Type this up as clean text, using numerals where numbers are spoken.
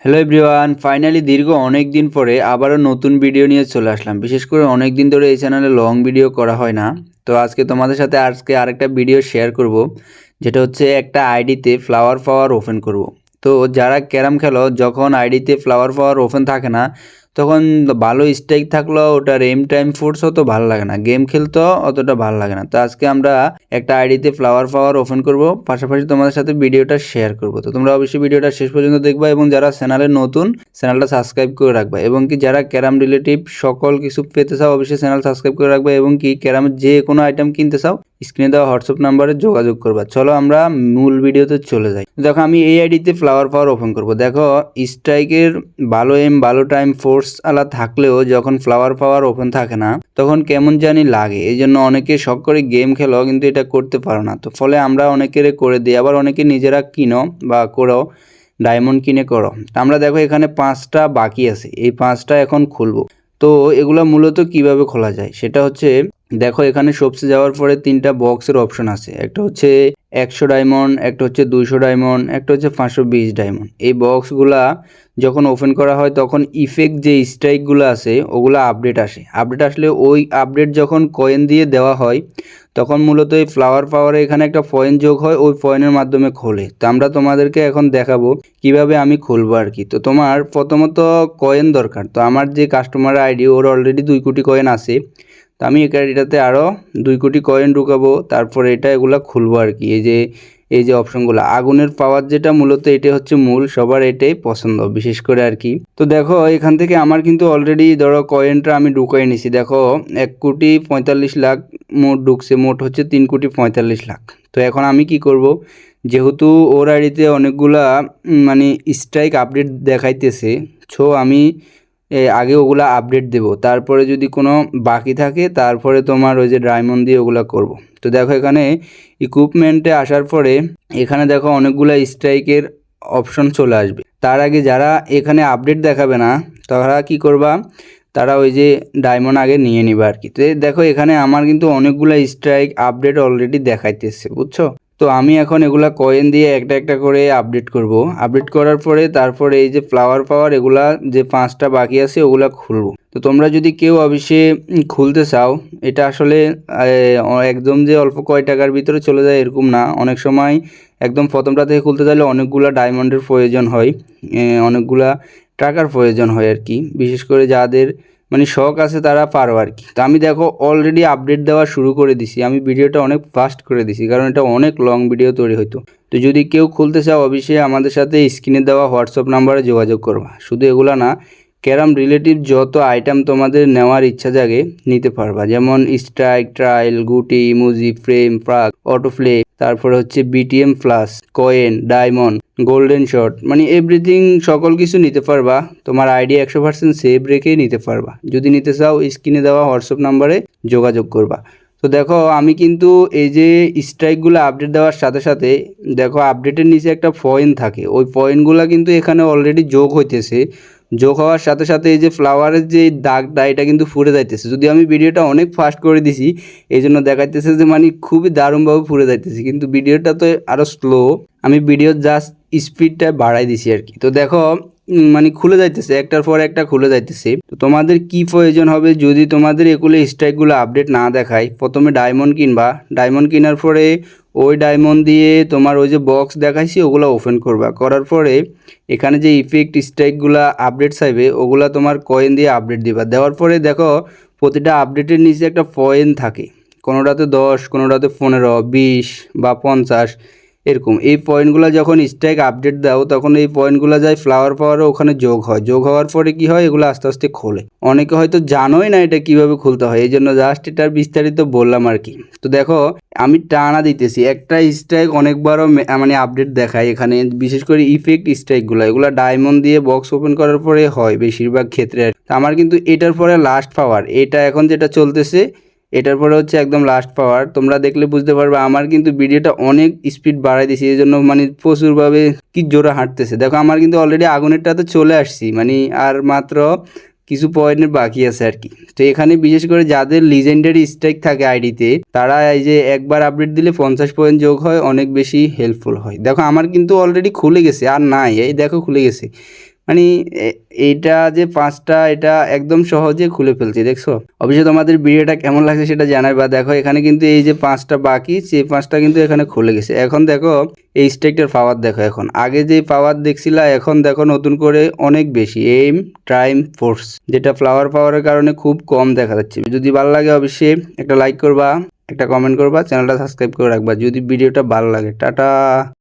Hello everyone, finally দীর্ঘ অনেক দিন পরে আবারও নতুন ভিডিও নিয়ে চলে আসলাম। বিশেষ করে অনেক দিন ধরে এই চ্যানেলে লং ভিডিও করা হয় না। তো আজকে তোমাদের সাথে আরেকটা ভিডিও শেয়ার করব, যেটা হচ্ছে একটা আইডিতে ফ্লাওয়ার পাওয়ার ওপেন করব। তো যারা ক্যারাম খেলো, যখন আইডিতে ফ্লাওয়ার পাওয়ার ওপেন থাকে না, তখন ভালো স্ট্রাইক থাকলেও ওটার এম টাইম ফোর্স অত ভালো লাগে না, গেম খেলতেও অতটা ভালো লাগে না। তো আজকে আমরা একটা আইডিতে ফ্লাওয়ার পাওয়ার ওপেন করব, পাশাপাশি তোমাদের সাথে ভিডিওটা শেয়ার করব। তো তোমরা অবশ্যই ভিডিওটা শেষ পর্যন্ত দেখবা, এবং যারা চ্যানেলে নতুন চ্যানেলটা সাবস্ক্রাইব করে রাখবা, এবং কি যারা ক্যারাম রিলেটিভ সকল কিছু পেতে চাও অবশ্যই চ্যানেল সাবস্ক্রাইব করে রাখবা, এবং কি ক্যারামের যে কোনো আইটেম কিনতে চাও স্ক্রিনে দেওয়া হোয়াটসঅ্যাপ নাম্বারে যোগাযোগ করবা। চলো আমরা মূল ভিডিওতে চলে যাই। দেখো আমি এই আইডিতে ফ্লাওয়ার পাওয়ার ওপেন করব। দেখো স্ট্রাইকের ভালো এম ভালো টাইম ফোর্স আলা থাকলেও যখন ফ্লাওয়ার পাওয়ার ওপেন থাকে না, তখন কেমন জানি লাগে। এই জন্য অনেকে শখ করে গেম খেলো, কিন্তু এটা করতে পারো না। তো ফলে আমরা অনেকের করে দিই, আবার অনেকে নিজেরা কিনো বা করো, ডায়মন্ড কিনে করো। আমরা দেখো এখানে 5টা বাকি আছে, এই 5টা এখন খুলবো। তো এগুলো মূলত কিভাবে খোলা যায় সেটা হচ্ছে, দেখো এখানে সবসে যাওয়ার পরে 3টা বক্সের অপশন আছে। একটা হচ্ছে 100 ডায়মন্ড, একটা হচ্ছে 200 ডায়মন্ড, একটা হচ্ছে 520 ডায়মন্ড। এই বক্সগুলা যখন ওপেন করা হয় তখন ইফেক্ট যে স্ট্রাইকগুলো আছে ওগুলো আপডেট আসলে ওই আপডেট যখন কয়েন দিয়ে দেওয়া হয়, তখন মূলত এই ফ্লাওয়ার পাওয়ারে এখানে একটা পয়েন্ট যোগ হয়, ওই পয়েন্টের মাধ্যমে খোলে। তো আমরা তোমাদেরকে এখন দেখাবো কিভাবে আমি খুলবো আর কি। তো তোমার প্রথমত কয়েন দরকার। তো আমার যে কাস্টমার আইডি, ওর অলরেডি 2 কোটি কয়েন আছে। তো আমি এটাতে আরও 2 কোটি কয়েন ঢুকাবো, তারপরে এগুলা খুলবো আর কি। এই যে অপশনগুলো, আগুনের পাওয়ার যেটা মূলত এটা হচ্ছে মূল, সবার এটাই পছন্দ বিশেষ করে আর কি। তো দেখো এখান থেকে আমার কিন্তু অলরেডি ধরো কয়েনটা আমি ঢুকাই নিছি। দেখো 1,45,00,000 মোট ঢুকছে, মোট হচ্ছে 3,45,00,000। তো এখন আমি কি করব, যেহেতু ওর আইডিতে অনেকগুলা মানে স্ট্রাইক আপডেট দেখাইতেছে, আমি আগে ওগুলা আপডেট দেব, তারপরে যদি কোনো বাকি থাকে তারপরে তোমার ওই যে ডায়মন্ড দিয়ে ওগুলা করব। তো দেখো এখানে ইকুইপমেন্টে আসার পরে এখানে দেখো অনেকগুলা স্ট্রাইকের অপশন চলে আসবে। তার আগে যারা এখানে আপডেট দেখাবে না, তারা কি করবা, তারা ওই যে ডায়মন্ড আগে নিয়ে নিবা আর কি। তো দেখো এখানে আমার কিন্তু অনেকগুলা স্ট্রাইক আপডেট অলরেডি দেখাইতেছে, বুঝছো। তো আমি এখন এগুলা কয়েন দিয়ে একটা একটা করে আপডেট করব। আপডেট করার পরে তারপরে এই যে ফ্লাওয়ার পাওয়ার এগুলা যে 5টা বাকি আছে ওগুলা খুলবো। তো তোমরা যদি কেউ অবশ্যই খুলতে চাও, এটা আসলে একদম যে অল্প কয় টাকার ভিতরে চলে যায় এরকম না। অনেক সময় একদম প্রথমটা থেকে খুলতে চাইলে অনেকগুলা ডায়মন্ডের প্রয়োজন হয়, অনেকগুলা টাকার প্রয়োজন হয় আর কি। বিশেষ করে যাদের মানে শখ আছে তারা পারো আর কি। তো আমি দেখো অলরেডি আপডেট দেওয়া শুরু করে দিছি, আমি ভিডিওটা অনেক ফাস্ট করে দিছি, কারণ এটা অনেক লং ভিডিও তৈরি হতো। তো যদি কেউ খুলতে চাও অবশ্যই আমাদের সাথে স্ক্রিনে দেওয়া হোয়াটসঅ্যাপ নাম্বারে যোগাযোগ করবা। শুধু এগুলা না, ক্যারাম রিলেটিভ যত আইটেম তোমাদের নেওয়ার ইচ্ছা জাগে নিতে পারবা, যেমন স্ট্রাইক, ট্রায়াল, গুটি, ইমোজি, ফ্রেম, ফ্রাগ, অটোপ্লে, তারপরে হচ্ছে BTM plus, coin, diamond, golden shot, মানে এভরিথিং সকল কিছু নিতে পারবা। তোমার আইডি 100% সেভ রেখেই নিতে পারবা। যদি নিতে চাও স্ক্রিনে দেওয়া হোয়াটসঅ্যাপ নাম্বারে যোগাযোগ করবা। তো দেখো আমি কিন্তু এই যে স্ট্রাইকগুলো আপডেট দেওয়ার সাথে সাথে দেখো আপডেটের নিচে একটা পয়েন্ট থাকে, ওই পয়েন্টগুলো কিন্তু এখানে অলরেডি যোগ হইতেছে। যোগ হওয়ার সাথে সাথে এই যে ফ্লাওয়ারের যে দাগটা এটা কিন্তু ফুরে যাইতেছে। যদি আমি ভিডিওটা অনেক ফাস্ট করে দিছি এই জন্য দেখাইতেছে যে মানে খুবই দারুণভাবে ফুরে যাইতেছে, কিন্তু ভিডিওটা তো আরও স্লো, আমি ভিডিওর জাস্ট স্পিডটা বাড়াই দিছি আর কি। তো দেখো মানে খুলে যাইতেছে, একটার পর একটা খুলে যাইতেছে। তো তোমাদের কি প্রয়োজন হবে, যদি তোমাদের এগুলো স্ট্রাইকগুলো আপডেট না দেখায়, প্রথমে ডায়মন্ড কিনবা। ডায়মন্ড কেনার পরে ওই ডায়মন্ড দিয়ে তোমার ওই যে বক্স দেখাইছি ওগুলো ওপেন করবা। করার পরে এখানে যে ইফেক্ট স্ট্রাইকগুলো আপডেট চাইবে ওগুলা তোমার কয়েন দিয়ে আপডেট দিবা। দেওয়ার পরে দেখো প্রতিটা আপডেটের নিচে একটা পয়েন্ট থাকে, কোনোটাতে 10, কোনোটাতে 15, 20 বা 50 এরকম। এই পয়েন্টগুলো যখন স্ট্রাইক আপডেট দাও তখন এই পয়েন্টগুলো যায় ফ্লাওয়ার পাওয়ারও ওখানে যোগ হয়। যোগ হওয়ার পরে কি হয়, এগুলো আস্তে আস্তে খোলে। অনেকে হয়তো জানোই না এটা কিভাবে খুলতে হয়, এই জন্য জাস্ট এটার বিস্তারিত বললাম আর কি। তো দেখো আমি টানা দিতেছি, একটা স্ট্রাইক অনেকবারও মানে আপডেট দেখায় এখানে, বিশেষ করে ইফেক্ট স্ট্রাইকগুলো, এগুলো ডায়মন্ড দিয়ে বক্স ওপেন করার পরে হয় বেশিরভাগ ক্ষেত্রে। আমার কিন্তু এটার পরে লাস্ট পাওয়ার, এটা এখন যেটা চলতেছে এটার পরে হচ্ছে একদম লাস্ট পাওয়ার। তোমরা দেখলে বুঝতে পারবে আমার কিন্তু ভিডিওটা অনেক স্পিড বাড়াই দিয়েছি, এই জন্য মানে প্রচুরভাবে কি জোরে হাঁটতেছে। দেখো আমার কিন্তু অলরেডি আগুনেরটাতে চলে আসছি, মানে আর মাত্র কিছু পয়েন্টের বাকি আছে আর কি। তো এখানে বিশেষ করে যাদের লিজেন্ডারি স্ট্রাইক থাকে আইডিতে, তারা এই যে একবার আপডেট দিলে 50 পয়েন্ট যোগ হয়, অনেক বেশি হেল্পফুল হয়। দেখো আমার কিন্তু অলরেডি খুলে গেছে, আর নাই, এই দেখো খুলে গেছে। মানে এইটা যে 5টা এটা একদম সহজে খুলে ফেলছি, দেখছো? অবশ্যই তোমাদের ভিডিওটা কেমন লাগছে সেটা জানাবা। দেখো এখানে কিন্তু এই যে 5টা বাকি, সেই 5টা কিন্তু এখানে খুলে গেছে। এখন দেখো এই স্ট্রাইকটার পাওয়ার দেখো, এখন আগে যে পাওয়ার দেখছিলা এখন দেখো নতুন করে অনেক বেশি, এইম টাইম ফোর্স, যেটা ফ্লাওয়ার পাওয়ারের কারণে খুব কম দেখা যাচ্ছে। যদি ভালো লাগে অবশ্যই একটা লাইক করবা, একটা কমেন্ট করবা, চ্যানেলটা সাবস্ক্রাইব করে রাখবা যদি ভিডিওটা ভালো লাগে। টাটা।